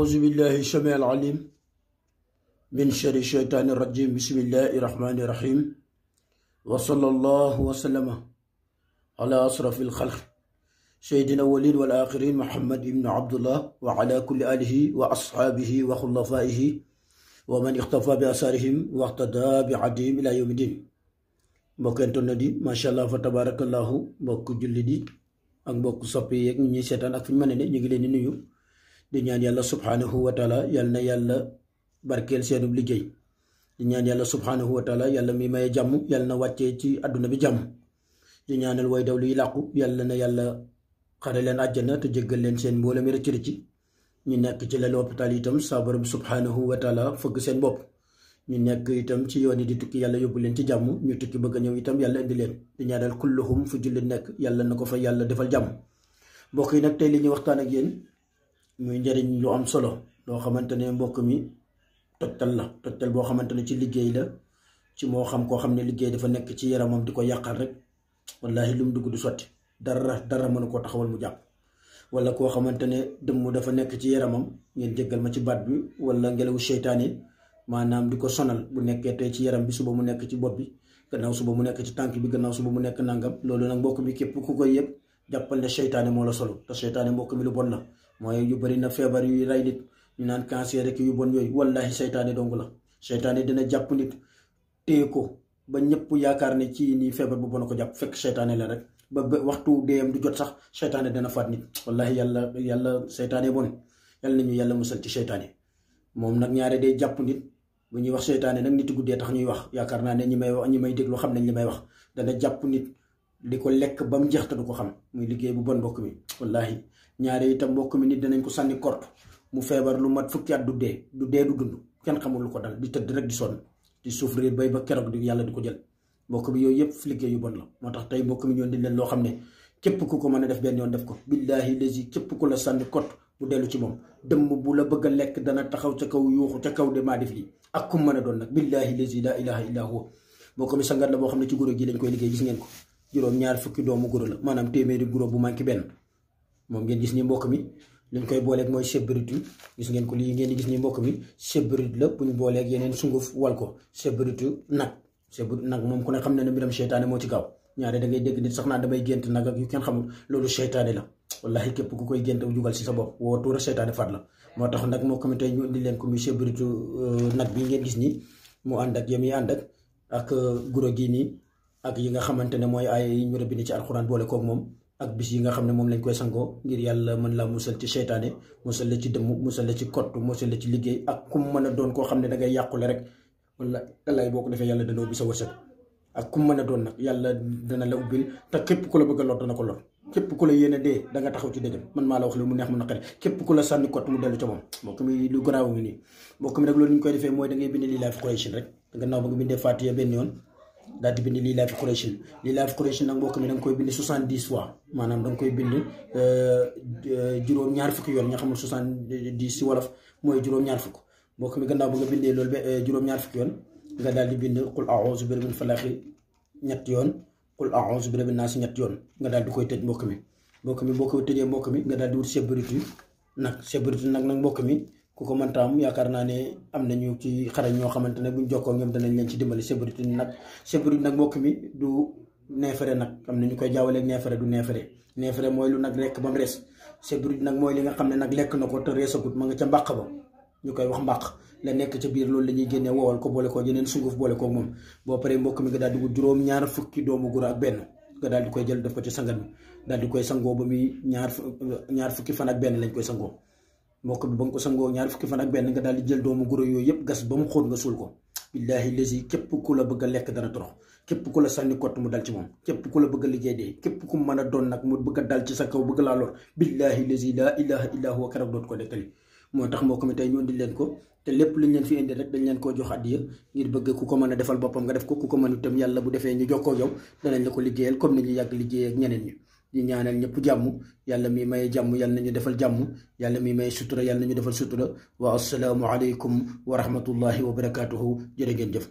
أعوذ بالله السميع العليم من شر الشيطان الرجيم. بسم الله الرحمن الرحيم. وصلى الله وسلم على أشرف الخلق سيدنا الأولين والآخرين محمد بن عبد الله وعلى كل آله وأصحابه وخلفائه ومن اختفى بأثارهم واقتدى بعدهم إلى يوم الدين. mbokk internet yi macha allah fa tabarakallahu mbokk jullit yi ak mbokk soppi yeeg ñi ñuy seetaan ak fu ñu mën ne ñu ngi leen di nuyu di ñaan yàlla subhanahu wa taala yal na yàlla barkeel seenub liggéey di ñaan yàlla subhanahu wa taala yàlla mi maye jàmm yàlla na wàccee ci àdduna bi jàmm di ñaanal way daw luy làqu yàlla na yàlla xare leen àjjana te jéggal leen seen mboolem rëcc rëcc ñu nekk ci lal hôpital itam saa borom subhanahu wa taala fëgg seen bopp ñu nekk itam ci yoon yi di tukki yàlla yóbbu leen ci jàmm ñu tukki bëgg a ñëw itam yàlla indi leen di ñaanal kulluhum fu jullit nekk yàlla na ko fa yàlla defal jàmm. mbokk yi nag tey li ñuy waxtaan ak yéen muy njëriñ lu am solo loo xamante ne mbokk mi tojtal boo xamante ne ci liggéey la ci moo xam koo xam ne liggéey dafa nekk ci yaramam di ko yàqal rek wallahi lu mu dugg du sotti dara mënu koo taxawal mu jàpp. wala koo xamante ne dëmm dafa nekk ci yaramam ngeen jéggal ma ci baat bi wala ngelawu seytaane maanaam di ko sonal bu nekkee tey ci yaram bi suba mu nekk ci bopp bi gannaaw suba mu nekk ci tànk bi gannaaw suba mu nekk nangam loolu nag mbokk mi képp ku koy yëpp jàppal ne seytaane moo la solo te seytaane mbokk mi lu bon la mooy yu bari na feebar yuy rey nit ñu naan cancer rek yu bon yooyu wallahi seytaane dong la. seytaane dina jàpp nit téye ko ba ñëpp yaakaar ne ci nii feebar bu bon ko jàpp fekk seytaane la rek ba waxtu deeyam du jot sax seytaane dana faat nit wallahi yàlla seytaane bon yàlla nañu yàlla musal ci seytaane. moom nag ñaare day jàpp nit bu ñuy wax seytaane nag nit guddee tax ñuy wax yaakaar naa ne ñi may déglu xam nañ li may wax dana jàpp nit di ko lekk ba mu jeex te du ko xam muy liggéey bu bon mbokk mi wallahi. ñaare itam mbokk mi nit danañ ko sànni kort mu feebar lu mat fukki at du dee du dund kenn xamul lu ko dal di tëdd rek di sonn di souffrir bay ba keroog di yàlla di ko jël mbokk bi yooyu yëpp liggéey yu bon la. moo tax tey mbokk mi ñoon di leen loo xam ne képp ku ko mën a def benn yoon def ko billahi lazi képp ku la sànni kort mu dellu ci moom dëmm bu la bëgg a lekk dana taxaw ca kaw yuuxu ca kaw de maa def lii ak kum mën a doon nag billahi lazi la ilaha illa huwa. mbokk mi sangat la boo xam ne ci guro gi lañ koy liggéey gis ngeen ko juróom ñaar fukki doomu guro la maanaam téeméeri guro bu manqué benn moom ngeen gis ni mbokk mi liñ koy booleeg mooy sébritu gis ngeen ko lii ngeen di gis ni mbokk mi sébrit la bu ñu booleeg yeneen sunguf wal ko sébritu nag moom ku ne xam ne ne mbiram seytaane moo ci gaaw ñaare da ngay dégg nit sax naa damay gént nag ak yu kenn xamul loolu seytaane la wallahi képp ku koy gént jugal si sa bopp woo tuura seytaane faat la. moo tax nag moo ko tey ñu indi leen ko muy sébritu nag bi ngeen gis ni mu ànd ak yam yi ànd ak guro gi nii ak yi nga xamante ne mooy ay yi ñu rëbbi ni ci alxuraan boole koog moom ak bis yi nga xam ne moom lañ koy sangoo ngir yàlla mën laa musal ci seytaane musal la ci dëmm musal la ci kott musal la ci liggéey ak kum mën a doon koo xam ne da ngay yàqule rek wala lay boo ko defee yàlla dana ubbi sa wërsëg ak kum mën a doon nag yàlla dana la ubbil te képp ku la bëgg a lor dana ko lor képp ku la yéene dee da nga taxaw ci dëggam man maa la wax lu mu neex mu naqari képp ku la sànni kott mu dellu ca moom mbokk mi lu garaaw ngi nii. mbokk mi nag loolu ñu koy defee mooy da ngay bind Liilaafi Quraysh rek gannaaw ba nga bindee Faatiha benn yoon daal di bind Liilaafi Quraysh nag mbokk mi da nga koy bind 70 fois maanaam da nga koy bind juróom-ñaar fukki yoon nga xamul 70 si wolof mooy juróom-ñaar fukk. mbokk mi gannaaw ba nga bindee loolu ba juróom-ñaar fukki yoon nga daal di bind qul a'uuzu bi rabbil falaq ñett yoon qul a'uuzu bi rabbin naas ñett yoon nga daal di koy tëj mbokk mi boo ko tëjee mbokk mi nga daal di wut sébritu nag mbokk mi ku ko mënta am yaakaar naa ne am nañu ci xarañ ñoo xamante ne buñ jokkoo ñoom danañ leen ci dimbali sébritu nag mbokk mi du neefere nag am na ñu koy jaawaleeg neefere du neefere mooy lu nag lekk ba mu rees sébritu nag mooy li nga xam ne nag lekk na ko te reesagut ma nga ca mbàq ba ñu koy wax mbàq la nekk ca biir loolu la ñuy génnee woowal ko boole ko yeneen sunguf boole koog moom boo paree mbokk mi nga daal di wut juróom-ñaar fukki doomu guro ak benn nga daal di koy jël def ko ci sangat bi daal di koy sangoo ba muy ñaar fukki fan ak benn lañ koy sangoo mbokk bi ba nga ko sangoo ñaar fukki fan ak benn nga daal di jël doomu guro yooyu yëpp gas ba mu xóot nga suul ko billahi lazi képp ku la bëgg a lekk dana torox képp ku la sànni kott mu dal ci moom képp ku la bëgg a liggéey dee képp ku mën a doon nag mu bëgg a dal ci sa kaw bëgg laa lor billahi lazi la ilaha illa huwa keroog dootu ko dekkali. moo tax mbokk mi tey ñu indi leen ko te lépp luñ leen fi indi rek dañ leen koo jox addiya ngir bëgg ku ko mën a defal boppam nga def ko ku ko mën itam yàlla bu defee ñu jokkoo yow danañ la ko liggéeyal comme ni ñu yàgg liggéey ak ñeneen ñi di ñaanal ñëpp jàmm yàlla mi may jàmm yàlla nañu defal jàmm yàlla mi may sutura yàlla nañu defal sutura wa assalaamu aleykum wa rahmatullahi wa barakatuhu jërë ngeen jëf.